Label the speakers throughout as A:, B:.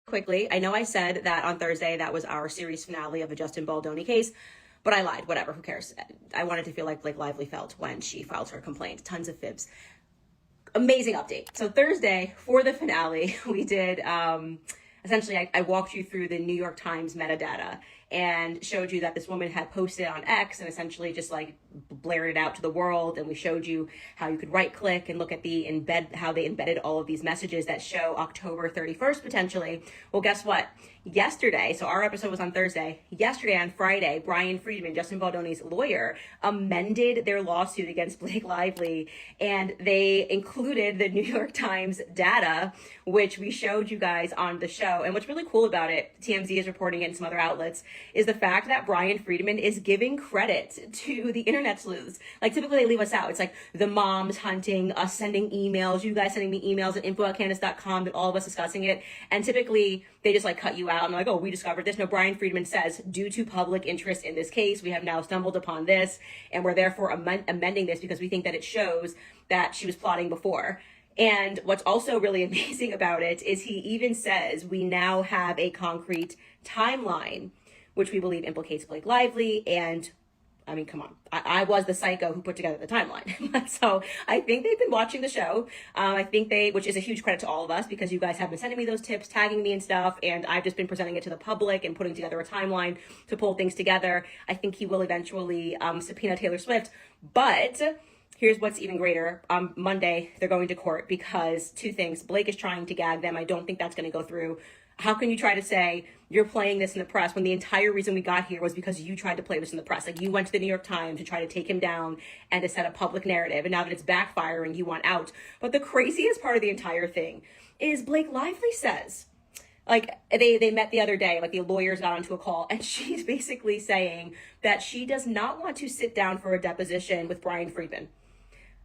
A: Quickly, I know I said that on Thursday that was our series finale of the Justin Baldoni case, but I lied. Whatever, who cares? I wanted to feel like Blake Lively felt when she filed her complaint. Tons of fibs. Amazing update. So Thursday, for the finale, we did, essentially, I walked you through the New York Times metadata and showed you that this woman had posted on X and essentially just like blared it out to the world. And we showed you how you could right click and look at the how they embedded all of these messages that show October 31st potentially. Well, guess what? Yesterday, so our episode was on Thursday. Yesterday on Friday, Brian Friedman, Justin Baldoni's lawyer, amended their lawsuit against Blake Lively, and they included the New York Times data, which we showed you guys on the show. And what's really cool about it, TMZ is reporting it and some other outlets, is the fact that Brian Friedman is giving credit to the internet sleuths. Like, typically they leave us out. It's like the moms hunting, us sending emails, you guys sending me emails at info@candace.com, and all of us discussing it. And typically they just like cut you out and like, oh, we discovered this. No, Brian Friedman says, due to public interest in this case, we have now stumbled upon this, and we're therefore amending this because we think that it shows that she was plotting before. And what's also really amazing about it is he even says we now have a concrete timeline, which we believe implicates Blake Lively. And I mean, come on, I was the psycho who put together the timeline. So I think they've been watching the show. I think which is a huge credit to all of us, because you guys have been sending me those tips, tagging me and stuff. And I've just been presenting it to the public and putting together a timeline to pull things together. I think he will eventually subpoena Taylor Swift. But here's what's even greater. On Monday, they're going to court because two things. Blake is trying to gag them. I don't think that's going to go through. How can you try to say you're playing this in the press when the entire reason we got here was because you tried to play this in the press? Like, you went to the New York Times to try to take him down and to set a public narrative. And now that it's backfiring, you want out. But the craziest part of the entire thing is Blake Lively says, like, they met the other day, like the lawyers got onto a call, and she's basically saying that she does not want to sit down for a deposition with Brian Friedman.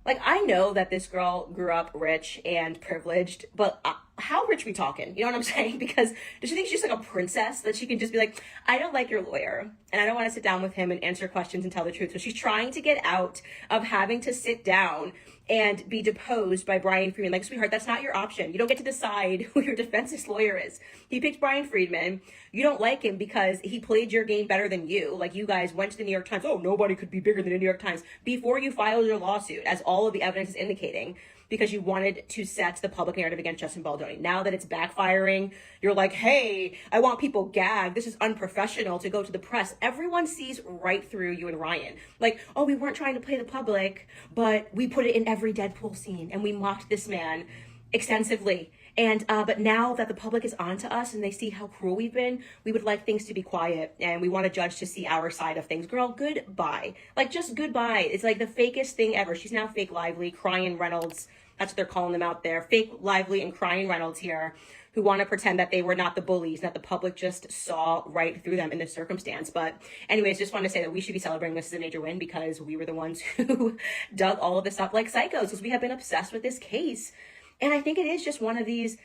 A: Like, I know that this girl grew up rich and privileged, but how rich we talking? You know what I'm saying? Because does she think she's like a princess that she can just be like, I don't like your lawyer and I don't want to sit down with him and answer questions and tell the truth. So she's trying to get out of having to sit down and be deposed by Brian Friedman. Like, sweetheart, that's not your option. You don't get to decide who your defense's lawyer is. He picked Brian Friedman. You don't like him because he played your game better than you. Like, you guys went to the New York Times. Oh, nobody could be bigger than the New York Times before you filed your lawsuit, as all of the evidence is indicating, because you wanted to set the public narrative against Justin Baldoni. Now that it's backfiring, you're like, hey, I want people gagged. This is unprofessional to go to the press. Everyone sees right through you and Ryan. Like, oh, we weren't trying to play the public, but we put it in every Deadpool scene and we mocked this man extensively. And but now that the public is onto us and they see how cruel we've been, we would like things to be quiet, and we want a judge to see our side of things. Girl, goodbye. Like, just goodbye. It's like the fakest thing ever. She's now fake Lively, crying Reynolds. That's what they're calling them out there. Fake Lively and crying Reynolds here, who want to pretend that they were not the bullies, that the public just saw right through them in this circumstance. But anyways, just wanted to say that we should be celebrating this as a major win, because we were the ones who dug all of this up like psychos, because we have been obsessed with this case. And I think it is just one of these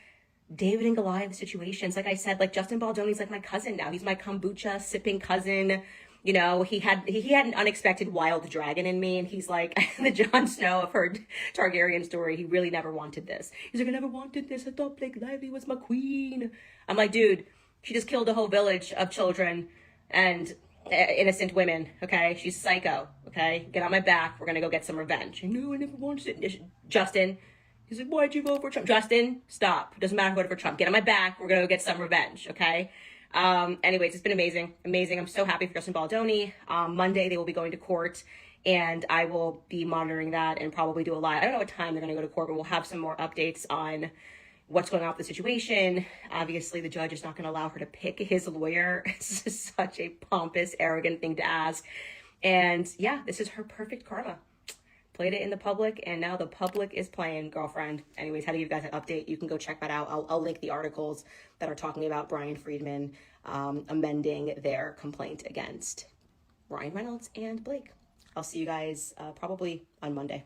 A: David and Goliath situations. Like I said, like, Justin Baldoni's like my cousin now. He's my kombucha sipping cousin. You know, he had an unexpected wild dragon in me, and he's like the Jon Snow of her Targaryen story. He really never wanted this. He's like, I never wanted this. I thought Blake Lively was my queen. I'm like, dude, she just killed a whole village of children and innocent women. Okay, she's psycho. Okay, get on my back. We're gonna go get some revenge. No, I never wanted it. Justin. He's like, why'd you vote for Trump? Justin, stop. It doesn't matter who voted for Trump. Get on my back. We're going to go get some revenge, okay? Anyways, it's been amazing. Amazing. I'm so happy for Justin Baldoni. Monday, they will be going to court, and I will be monitoring that and probably do a live. I don't know what time they're going to go to court, but we'll have some more updates on what's going on with the situation. Obviously, the judge is not going to allow her to pick his lawyer. It's just such a pompous, arrogant thing to ask. And yeah, this is her perfect karma. Played it in the public, and now the public is playing, girlfriend. Anyways, how to give you guys an update, you can go check that out. I'll link the articles that are talking about Brian Friedman amending their complaint against Ryan Reynolds and Blake. I'll see you guys probably on Monday.